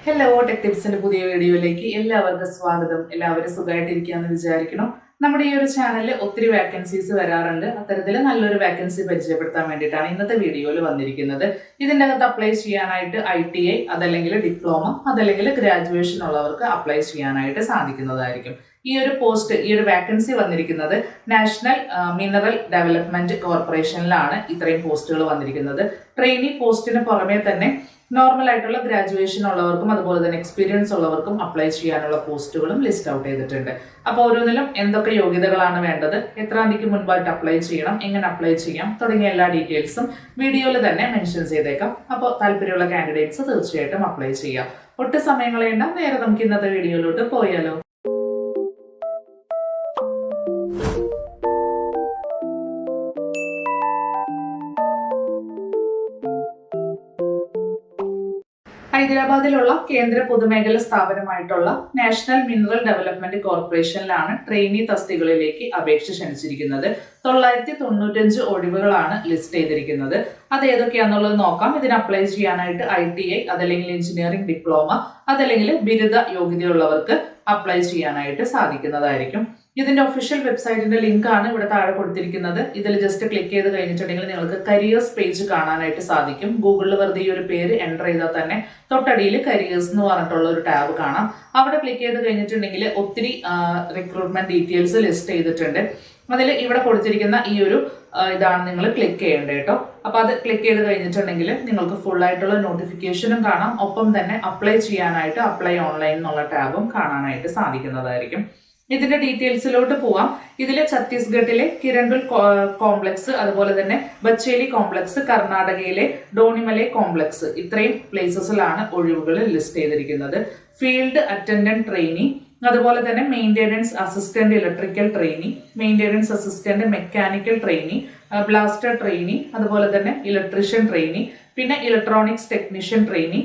Hello tech ടിപ്സിന്റെ പുതിയ വീഡിയോയിലേക്ക് എല്ലാവർക്കും സ്വാഗതം. എല്ലാവരും സുഖമായിട്ടിരിക്കുകയെന്ന് വിചാരിക്കണം. നമ്മുടെ ഈ ഒരു ചാനലിൽ ഒത്തിരി വാക്കൻസീസ് വരാറുണ്ട്. അത്തരത്തിൽ നല്ലൊരു വാക്കൻസി പരിചയപ്പെടുത്താൻ വേണ്ടിയിട്ടാണ് ഇന്നത്തെ വീഡിയോയിൽ വന്നിരിക്കുന്നത്. ഇതിൻ്റെ അകത്ത് അപ്ലൈ ചെയ്യാനായിട്ട് ITI, അതല്ലെങ്കിൽ ഡിപ്ലോമ, അതല്ലെങ്കിൽ ഗ്രാജുവേഷൻ ഉള്ളവർക്ക് അപ്ലൈ ചെയ്യാനായിട്ട് സാധിക്കുന്നതായിരിക്കും. ഈ ഒരു വാക്കൻസി വന്നിരിക്കുന്നത് നാഷണൽ മിനറൽ ഡെവലപ്മെന്റ് കോർപ്പറേഷനിലാണ് ഇത്രയും പോസ്റ്റുകൾ വന്നിരിക്കുന്നത്. ട്രെയിനി പോസ്റ്റിന് പുറമെ തന്നെ നോർമൽ ആയിട്ടുള്ള ഗ്രാജുവേഷൻ ഉള്ളവർക്കും അതുപോലെ തന്നെ എക്സ്പീരിയൻസ് ഉള്ളവർക്കും അപ്ലൈ ചെയ്യാനുള്ള പോസ്റ്റുകളും ലിസ്റ്റ് ഔട്ട് ചെയ്തിട്ടുണ്ട്. അപ്പോൾ ഓരോന്നിലും എന്തൊക്കെ യോഗ്യതകളാണ് വേണ്ടത്, എത്രാം തീയതിക്ക് മുൻപായിട്ട് അപ്ലൈ ചെയ്യണം, എങ്ങനെ അപ്ലൈ ചെയ്യാം തുടങ്ങിയ എല്ലാ ഡീറ്റെയിൽസും വീഡിയോയിൽ തന്നെ മെൻഷൻ ചെയ്തേക്കാം. അപ്പോൾ താല്പര്യമുള്ള കാൻഡിഡേറ്റ്സ് തീർച്ചയായിട്ടും അപ്ലൈ ചെയ്യാം. ഒട്ടും സമയം കളയണ്ട, നേരെ നമുക്ക് ഇന്നത്തെ വീഡിയോയിലോട്ട് പോയാലോ. ഹൈദരാബാദിലുള്ള കേന്ദ്ര പൊതുമേഖലാ സ്ഥാപനമായിട്ടുള്ള നാഷണൽ മിനറൽ ഡെവലപ്മെന്റ് കോർപ്പറേഷനിലാണ് ട്രെയിനി തസ്തികകളിലേക്ക് അപേക്ഷ ക്ഷണിച്ചിരിക്കുന്നത്. 995 ഒഴിവുകളാണ് ലിസ്റ്റ് ചെയ്തിരിക്കുന്നത്. അത് ഏതൊക്കെയാണെന്നുള്ളത് നോക്കാം. ഇതിന് അപ്ലൈ ചെയ്യാനായിട്ട് ITI, അതല്ലെങ്കിൽ എഞ്ചിനീയറിംഗ് ഡിപ്ലോമ, അതല്ലെങ്കിൽ ബിരുദ യോഗ്യതയുള്ളവർക്ക് അപ്ലൈ ചെയ്യാനായിട്ട് സാധിക്കുന്നതായിരിക്കും. ഇതിന്റെ ഒഫീഷ്യൽ വെബ്സൈറ്റിന്റെ ലിങ്ക് ആണ് ഇവിടെ താഴെ കൊടുത്തിരിക്കുന്നത്. ഇതിൽ ജസ്റ്റ് ക്ലിക്ക് ചെയ്ത് കഴിഞ്ഞിട്ടുണ്ടെങ്കിൽ നിങ്ങൾക്ക് കരിയേഴ്സ് പേജ് കാണാനായിട്ട് സാധിക്കും. ഗൂഗിളിൽ വെറുതെ ഈ ഒരു പേര് എൻ്റർ ചെയ്താൽ തന്നെ തൊട്ടടിയിൽ കരിയേഴ്സ് എന്ന് പറഞ്ഞിട്ടുള്ള ഒരു ടാബ് കാണാം. അവിടെ ക്ലിക്ക് ചെയ്ത് കഴിഞ്ഞിട്ടുണ്ടെങ്കിൽ ഒത്തിരി റിക്രൂട്ട്മെന്റ് ഡീറ്റെയിൽസ് ലിസ്റ്റ് ചെയ്തിട്ടുണ്ട്. അതിൽ ഇവിടെ കൊടുത്തിരിക്കുന്ന ഈ ഒരു ഇതാണ് നിങ്ങൾ ക്ലിക്ക് ചെയ്യേണ്ടത് കേട്ടോ. അപ്പൊ അത് ക്ലിക്ക് ചെയ്ത് കഴിഞ്ഞിട്ടുണ്ടെങ്കിൽ നിങ്ങൾക്ക് ഫുൾ ആയിട്ടുള്ള നോട്ടിഫിക്കേഷനും കാണാം. ഒപ്പം തന്നെ അപ്ലൈ ചെയ്യാനായിട്ട് അപ്ലൈ ഓൺലൈൻ എന്നുള്ള ടാബും കാണാനായിട്ട് സാധിക്കുന്നതായിരിക്കും. ഇതിന്റെ ഡീറ്റെയിൽസിലോട്ട് പോവാം. ഇതില് ഛത്തീസ്ഗഡിലെ കിരണ്ടുൽ കോംപ്ലക്സ്, അതുപോലെ തന്നെ ബച്ചേലി കോംപ്ലക്സ്, കർണാടകയിലെ ഡോണിമലെ കോംപ്ലക്സ്, ഇത്രയും പ്ലേസസിലാണ് ഒഴിവുകൾ ലിസ്റ്റ് ചെയ്തിരിക്കുന്നത്. ഫീൽഡ് അറ്റൻഡന്റ് ട്രെയിനി, അതുപോലെ തന്നെ maintenance assistant electrical trainee, maintenance assistant mechanical trainee, blaster trainee, അതുപോലെ തന്നെ ഇലക്ട്രീഷ്യൻ ട്രെയിനി, പിന്നെ ഇലക്ട്രോണിക്സ് ടെക്നീഷ്യൻ ട്രെയിനി,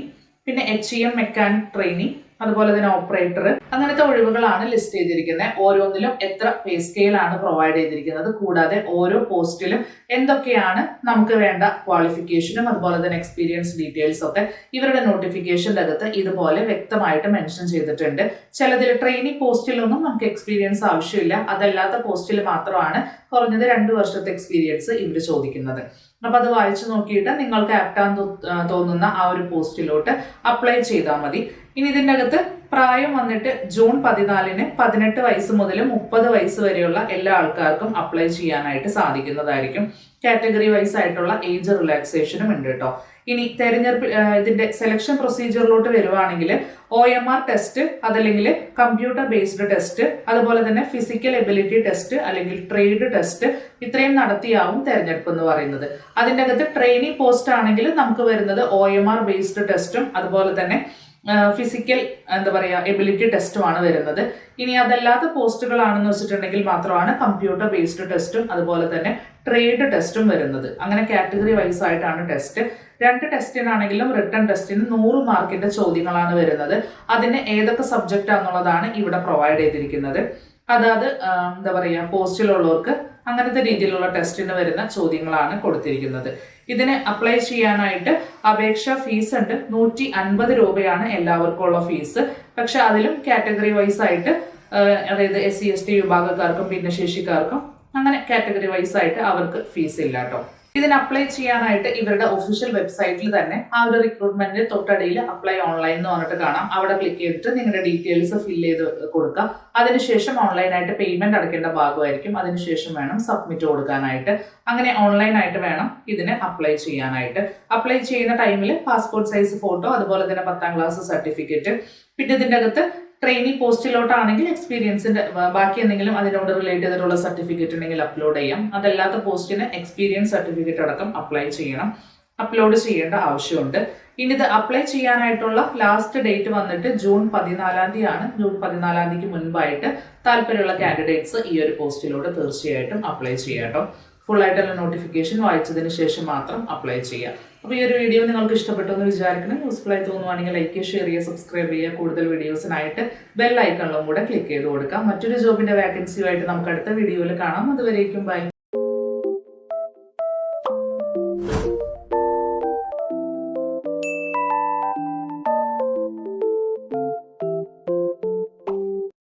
പിന്നെ HEM മെക്കാനിക് ട്രെയിനി, അതുപോലെ തന്നെ ഓപ്പറേറ്റർ, അങ്ങനത്തെ ഒഴിവുകളാണ് ലിസ്റ്റ് ചെയ്തിരിക്കുന്നത്. ഓരോന്നിലും എത്ര പേ സ്കെയിലാണ് പ്രൊവൈഡ് ചെയ്തിരിക്കുന്നത്, കൂടാതെ ഓരോ പോസ്റ്റിലും എന്തൊക്കെയാണ് നമുക്ക് വേണ്ട ക്വാളിഫിക്കേഷനും അതുപോലെ തന്നെ എക്സ്പീരിയൻസ് ഡീറ്റെയിൽസ് ഒക്കെ ഇവരുടെ നോട്ടിഫിക്കേഷൻ്റെ അകത്ത് ഇതുപോലെ വ്യക്തമായിട്ട് മെൻഷൻ ചെയ്തിട്ടുണ്ട്. ചിലതിൽ ട്രെയിനിങ് പോസ്റ്റിലൊന്നും നമുക്ക് എക്സ്പീരിയൻസ് ആവശ്യമില്ല. അതല്ലാത്ത പോസ്റ്റിൽ മാത്രമാണ് കുറഞ്ഞത് 2 വർഷത്തെ എക്സ്പീരിയൻസ് ഇവർ ചോദിക്കുന്നത്. അപ്പൊ അത് വായിച്ചു നോക്കിയിട്ട് നിങ്ങൾക്ക് ആപ്റ്റാന്ന് തോന്നുന്ന ആ ഒരു പോസ്റ്റിലോട്ട് അപ്ലൈ ചെയ്താൽ മതി. ഇനി ഇതിൻ്റെ അകത്ത് പ്രായം വന്നിട്ട് ജൂൺ 14-ന് 18 വയസ്സ് മുതൽ 30 വയസ്സ് വരെയുള്ള എല്ലാ ആൾക്കാർക്കും അപ്ലൈ ചെയ്യാനായിട്ട് സാധിക്കുന്നതായിരിക്കും. കാറ്റഗറി വൈസ് ആയിട്ടുള്ള ഏജ് റിലാക്സേഷനും ഉണ്ട് കേട്ടോ. ഇനി തെരഞ്ഞെടുപ്പ് ഇതിന്റെ സെലക്ഷൻ പ്രൊസീജിയറിലോട്ട് വരുവാണെങ്കിൽ OMR ടെസ്റ്റ്, അതല്ലെങ്കിൽ കമ്പ്യൂട്ടർ ബേസ്ഡ് ടെസ്റ്റ്, അതുപോലെ തന്നെ ഫിസിക്കൽ എബിലിറ്റി ടെസ്റ്റ് അല്ലെങ്കിൽ ട്രേഡ് ടെസ്റ്റ്, ഇത്രയും നടത്തിയാവും തെരഞ്ഞെടുപ്പ് എന്ന് പറയുന്നത്. അതിൻ്റെ അകത്ത് ട്രെയിനി പോസ്റ്റ് ആണെങ്കിൽ നമുക്ക് വരുന്നത് OMR ബേസ്ഡ് ടെസ്റ്റും അതുപോലെ തന്നെ ഫിസിക്കൽ എബിലിറ്റി ടെസ്റ്റുമാണ് വരുന്നത്. ഇനി അതല്ലാത്ത പോസ്റ്റുകളാണെന്ന് വെച്ചിട്ടുണ്ടെങ്കിൽ മാത്രമാണ് കമ്പ്യൂട്ടർ ബേസ്ഡ് ടെസ്റ്റും അതുപോലെ തന്നെ ട്രേഡ് ടെസ്റ്റും വരുന്നത്. അങ്ങനെ കാറ്റഗറി വൈസ് ആയിട്ടാണ് ടെസ്റ്റ്. 2 ടെസ്റ്റിനാണെങ്കിലും റിട്ടൺ ടെസ്റ്റിന് 100 മാർക്കിന്റെ ചോദ്യങ്ങളാണ് വരുന്നത്. അതിന് ഏതൊക്കെ സബ്ജക്റ്റ് ആണെന്നുള്ളതാണ് ഇവിടെ പ്രൊവൈഡ് ചെയ്തിരിക്കുന്നത്. അതായത് പോസ്റ്റിലുള്ളവർക്ക് അങ്ങനത്തെ രീതിയിലുള്ള ടെസ്റ്റിന് വരുന്ന ചോദ്യങ്ങളാണ് കൊടുത്തിരിക്കുന്നത്. ഇതിന് അപ്ലൈ ചെയ്യാനായിട്ട് അപേക്ഷ ഫീസ് ഉണ്ട്. 150 രൂപയാണ് എല്ലാവർക്കും ഉള്ള ഫീസ്. പക്ഷെ അതിലും കാറ്റഗറി വൈസ് ആയിട്ട്, അതായത് SC ST വിഭാഗക്കാർക്കും ഭിന്നശേഷിക്കാർക്കും അങ്ങനെ കാറ്റഗറി വൈസ് ആയിട്ട് അവർക്ക് ഫീസ് ഇല്ല കേട്ടോ. ഇതിന് അപ്ലൈ ചെയ്യാനായിട്ട് ഇവരുടെ ഒഫീഷ്യൽ വെബ്സൈറ്റിൽ തന്നെ ആ ഒരു റിക്രൂട്ട്മെന്റിന്റെ തൊട്ടടിയിൽ അപ്ലൈ ഓൺലൈൻ എന്ന് പറഞ്ഞിട്ട് കാണാം. അവിടെ ക്ലിക്ക് ചെയ്തിട്ട് നിങ്ങളുടെ ഡീറ്റെയിൽസ് ഫില്ല് ചെയ്ത് കൊടുക്കാം. അതിനുശേഷം ഓൺലൈനായിട്ട് പേയ്മെന്റ് അടയ്ക്കേണ്ട ഭാഗമായിരിക്കും. അതിനുശേഷം വേണം സബ്മിറ്റ് കൊടുക്കാനായിട്ട്. അങ്ങനെ ഓൺലൈനായിട്ട് വേണം ഇതിന് അപ്ലൈ ചെയ്യാനായിട്ട്. അപ്ലൈ ചെയ്യുന്ന ടൈമിൽ പാസ്പോർട്ട് സൈസ് ഫോട്ടോ, അതുപോലെ തന്നെ 10ാം ക്ലാസ് സർട്ടിഫിക്കറ്റ്, പിന്നെ ഇതിൻ്റെ അകത്ത് ട്രെയിനി പോസ്റ്റിലോട്ടാണെങ്കിൽ എക്സ്പീരിയൻസിന്റെ ബാക്കി എന്തെങ്കിലും അതിനോട് റിലേറ്റ് ചെയ്തിട്ടുള്ള സർട്ടിഫിക്കറ്റ് ഉണ്ടെങ്കിൽ അപ്ലോഡ് ചെയ്യാം. അതല്ലാത്ത പോസ്റ്റിന് എക്സ്പീരിയൻസ് സർട്ടിഫിക്കറ്റ് അടക്കം അപ്ലോഡ് ചെയ്യേണ്ട ആവശ്യമുണ്ട്. ഇനി ഇത് അപ്ലൈ ചെയ്യാനായിട്ടുള്ള ലാസ്റ്റ് ഡേറ്റ് വന്നിട്ട് ജൂൺ 14-ാം തീയതിയാണ്. ജൂൺ 14-ാം തീയതിക്ക് മുൻപായിട്ട് താല്പര്യമുള്ള കാൻഡിഡേറ്റ്സ് ഈ ഒരു പോസ്റ്റിലൂടെ തീർച്ചയായിട്ടും അപ്ലൈ ചെയ്യാട്ടോ. ഫുൾ ആയിട്ടുള്ള നോട്ടിഫിക്കേഷൻ വായിച്ചതിന് ശേഷം മാത്രം അപ്ലൈ ചെയ്യാം. അപ്പോൾ ഈ ഒരു വീഡിയോ നിങ്ങൾക്ക് ഇഷ്ടപ്പെട്ടു എന്ന് വിചാരിക്കണം. യൂസ്ഫുൾ ആയി തോന്നുവാണെങ്കിൽ ലൈക്ക്, ഷെയർ ചെയ്യുക, സബ്സ്ക്രൈബ് ചെയ്യുക. കൂടുതൽ വീഡിയോസിനായിട്ട് ബെൽ ഐക്കണിലും കൂടെ ക്ലിക്ക് ചെയ്ത് കൊടുക്കാം. മറ്റൊരു ജോബിന്റെ വാക്കൻസിയുമായിട്ട് നമുക്ക് അടുത്ത വീഡിയോയിൽ കാണാം. അതുവരേക്കും ബൈ.